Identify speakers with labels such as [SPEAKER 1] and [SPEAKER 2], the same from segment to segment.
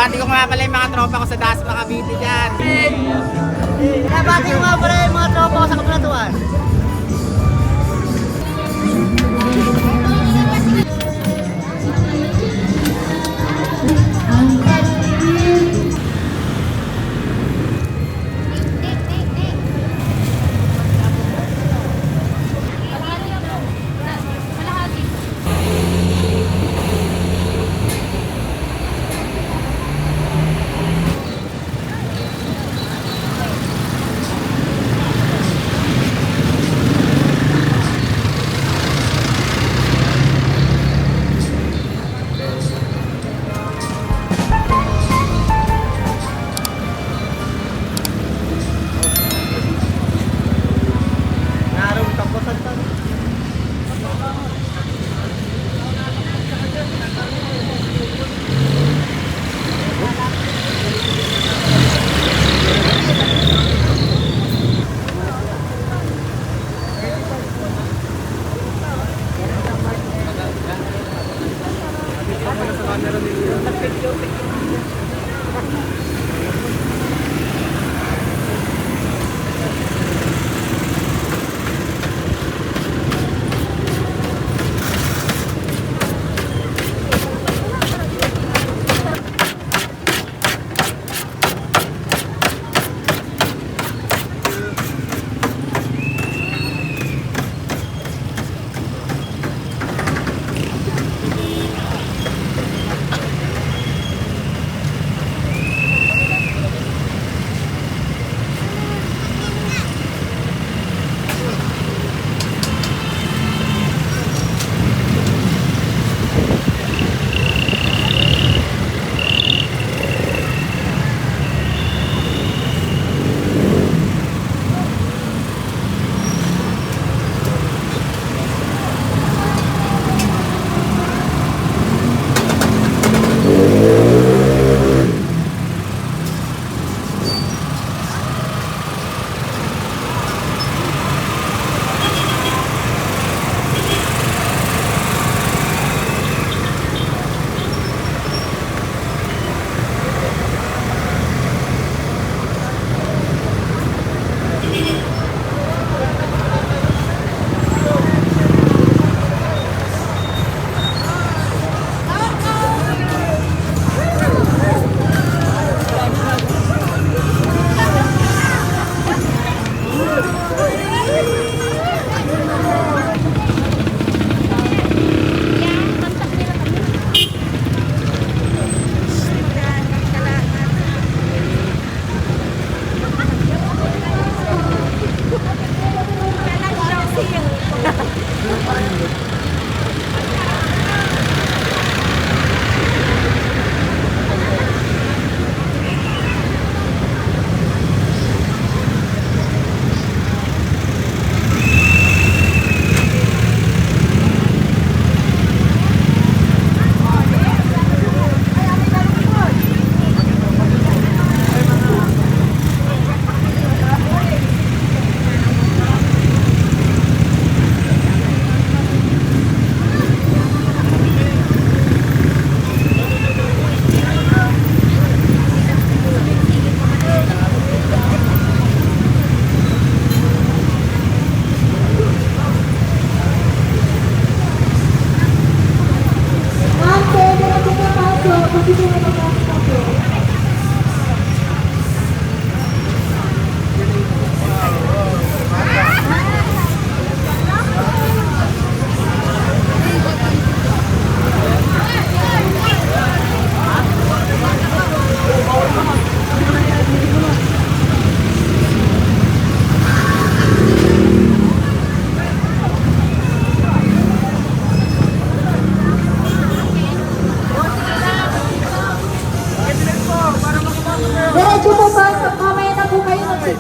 [SPEAKER 1] Binabati ko nga pala yung mga tropa ko sa Dasma Cavite dyan.
[SPEAKER 2] Binabati ko nga pala yung mga tropa ko sa Kabanatuan.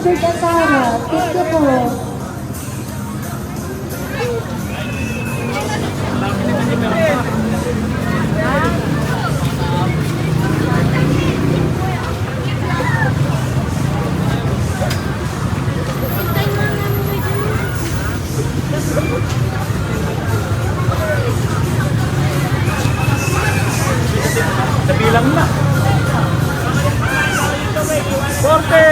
[SPEAKER 3] Sir Dasara, thank you po.
[SPEAKER 1] Sa bilang na.
[SPEAKER 3] Ma'am,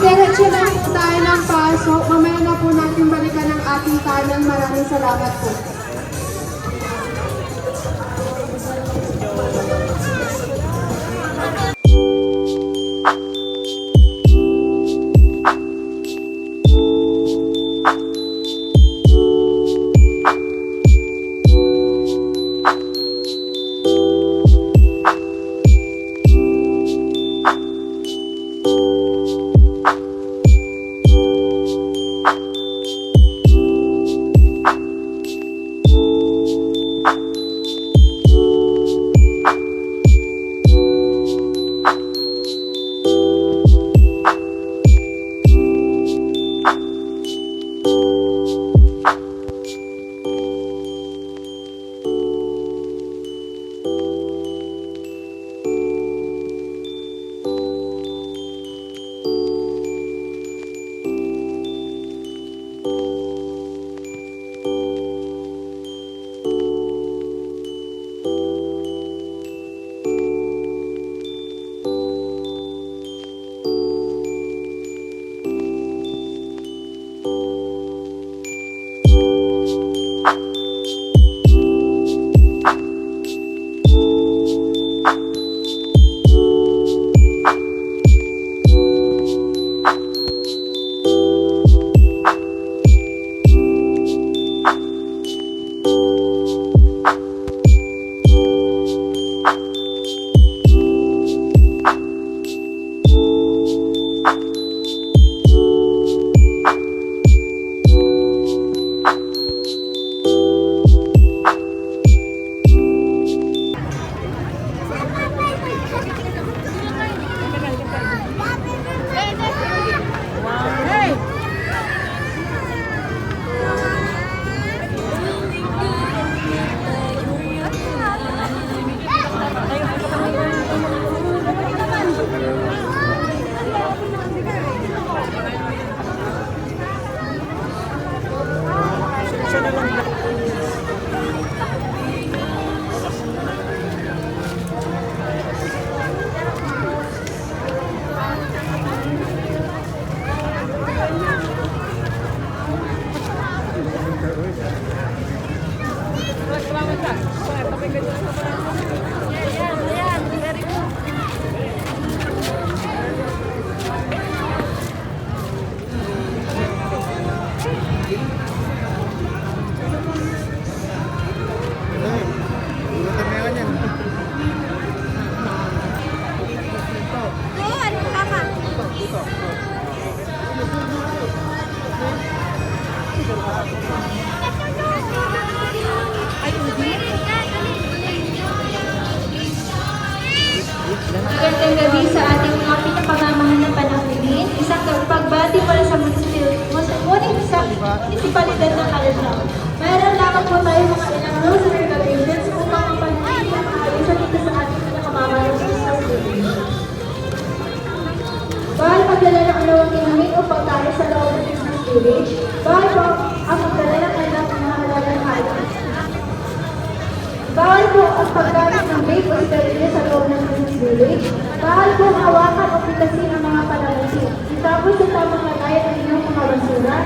[SPEAKER 3] diretso lang po tayo ng pasok. Mamaya na po natin balikan ang ating kanan. Maraming salamat po.
[SPEAKER 4] Magandang gabi sa ating mga pinapamamahal na panahulin. Isang pagbati mula sa munisipalidad ng Caloocan. Mayroon lamang po tayo mga ilang rules and regulations upang mapagpili ang ayusan dito sa ating pinakamamahal na Christmas. Bawal magdala ng anumang ginamit o pagkain sa loob ng Christmas village. Bawal po ang magdala ng ilang mahalagang items. Bawal po ang paggamit ng vape o sigarilyo sa loob ng Christmas village. Bawal po hawakan o pitasin ang mga palamusin. Itapos sa tamang lagayan ng inyong mga basura.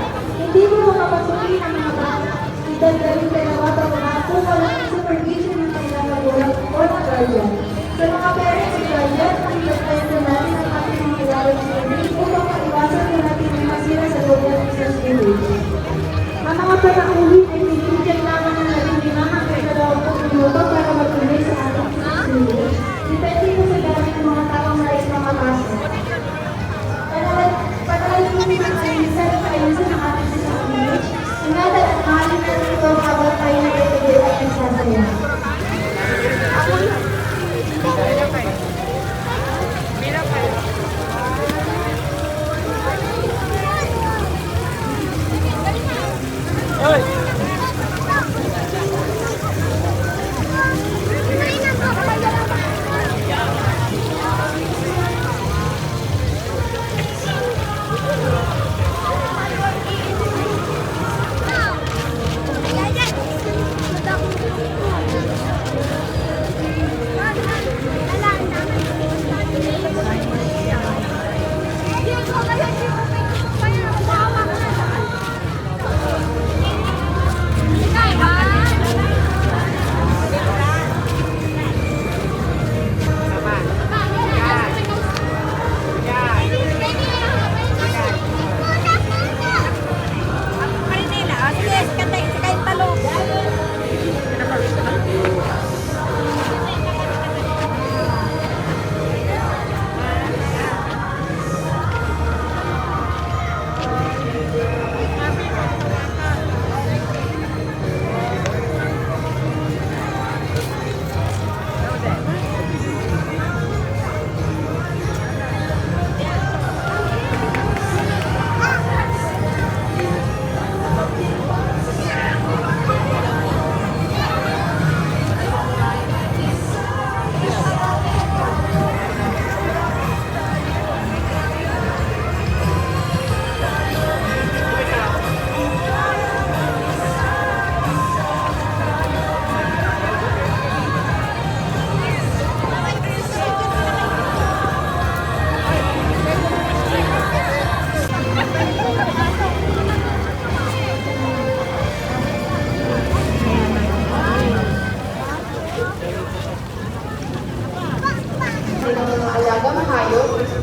[SPEAKER 4] Hindi mo makapasukin ang mga bata. Idalawin dalawa pa mga kung walang supervision ng kanilang magulang o ng guardian. Sa mga parents at guardian, ang ipagpento natin ang ating mga ilalong swimming upang maiwasan na natin ang masira sa loob ng Christmas village. Ang mga panauhin ay bibigyan lamang ng 15 minuto para magtuloy sa ating Christmas village. Depende po sa gamit ng mga taong nais makapasok. Panalangin ang ayusan at ayusan ng ating Christmas village. Ingatan at mahalin na ito habang tayo na ituloy at nagsasaya.
[SPEAKER 1] Hoy!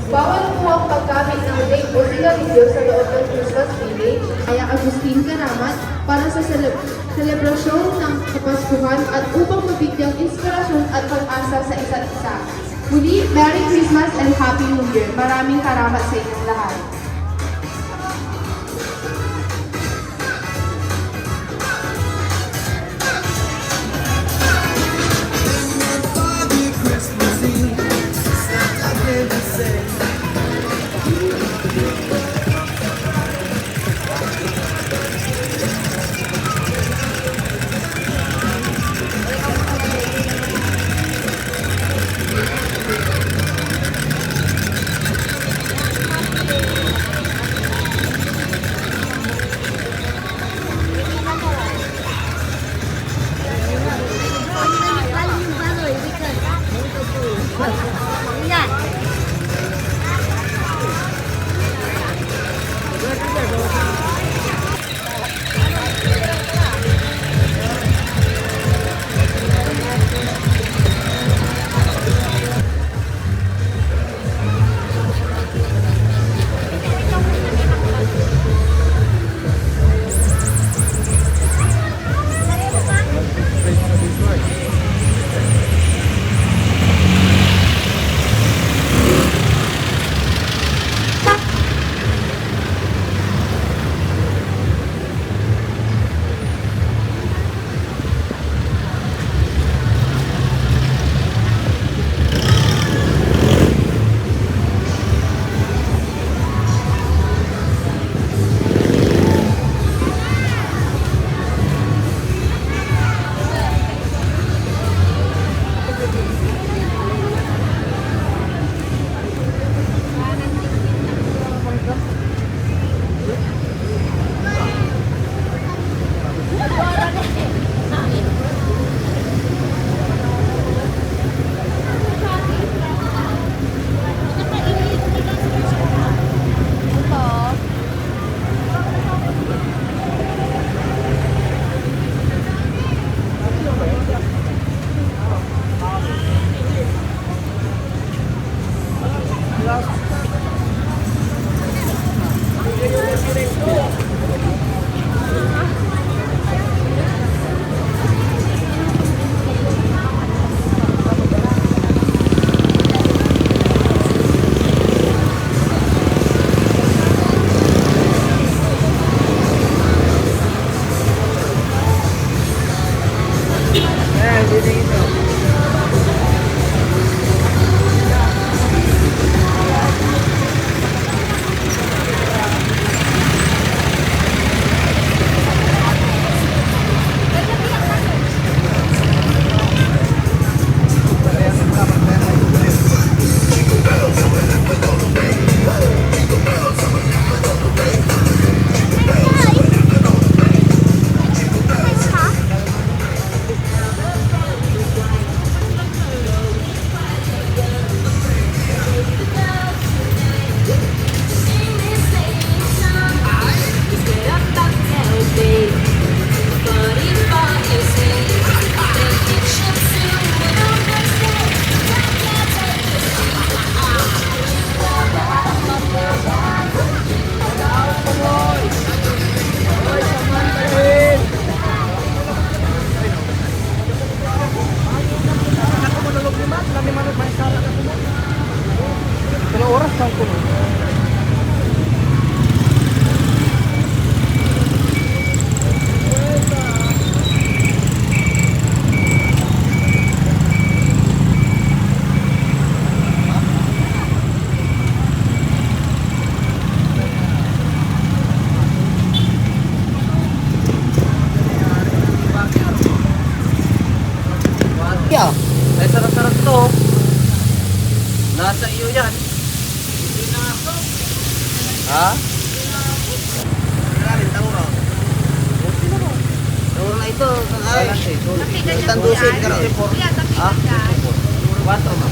[SPEAKER 3] Bawal po ang paggamit ng vape o sigarilyo sa loob ng Christmas Village, kaya Agustin Karamat para sa selebrasyon ng Kapaskuhan at upang mabigyang inspirasyon at pag-asa sa isa't isa. Muli, Merry Christmas and Happy New Year! Maraming karamat sa inyong lahat.
[SPEAKER 1] Ay, sarap-sarap to. Nasa iyo yan. Ha? Tauro na ito. Ay, itang dusin ka rin. Ha? 4 ma.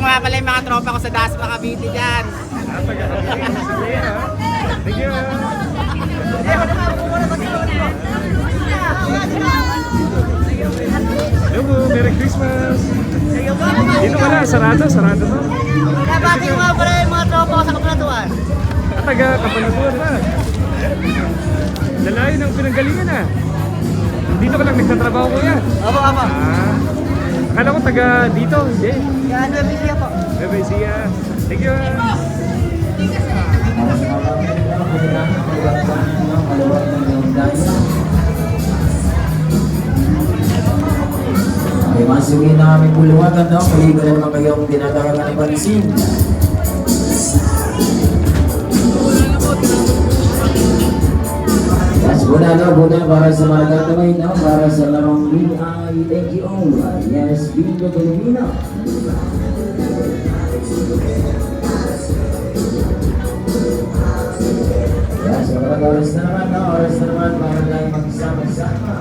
[SPEAKER 1] nga pala yung mga tropa ko sa Dasma Cavite dyan.
[SPEAKER 5] Thank you. Hello po, Merry Christmas. Dito ka na, sarado to.
[SPEAKER 2] Nabati ko nga pala yung mga tropa ko sa Kabanatuan.
[SPEAKER 5] Taga Kabanatuan na. Lalayo ng pinanggalingan na. Dito ka lang nagtatrabaho ko yan.
[SPEAKER 2] Opo.
[SPEAKER 5] Akala ko taga dito, hindi.
[SPEAKER 2] Kaya nabisiya po.
[SPEAKER 5] Bye-bye, see ya. Thank you.
[SPEAKER 6] Okay, masukin na aming puluwagan, no? Maligo naman kayong dinadaragan ng pansin. Yes, Buna para sa mga gagawin, no? Para sa larong BINGO. Yes, Bingo Pilipino. Yes, kapag oras na naman, no? Oras na naman para tayo magsama-sama.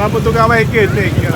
[SPEAKER 5] Punto ka mahigit, thank you.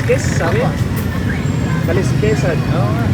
[SPEAKER 5] Kaliskes, sabi? Kaliskesan. Oo nga.